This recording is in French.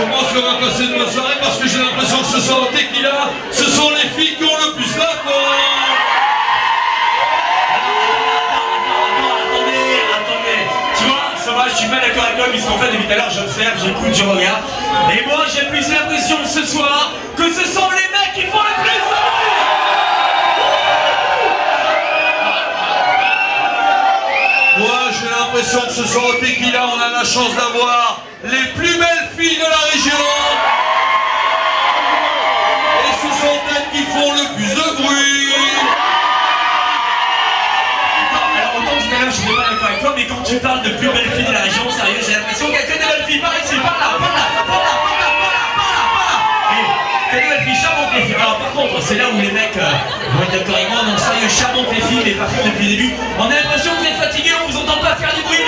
pense qu'on va passer une bonne soirée parce que j'ai l'impression que ce soir au Tequila, ce sont les filles qui ont le plus la force. Attendez, tu vois, Sauvage, je suis pas d'accord avec toi puisqu'en fait depuis tout à l'heure j'observe, j'écoute, je regarde. Et moi j'ai plus l'impression ce soir que ce sont les mecs qui font le plus de bruit. Moi j'ai l'impression que ce soir au Tequila, on a la chance d'avoir les plus belles filles de la région. Et ce sont elles qui font le plus de bruit. Alors autant tout à l'heure je n'étais pas d'accord avec toi, mais quand tu parles de plus belles filles de la région, sérieux, j'ai l'impression qu'il y a que des belles filles par ici, par là. Et que des belles filles, charmantes les filles. Alors par contre, c'est là où les mecs vont être d'accord avec moi, non sérieux, charmantes les filles, mais par contre depuis le début, on a l'impression que vous êtes fatigués, on vous entend pas faire du bruit.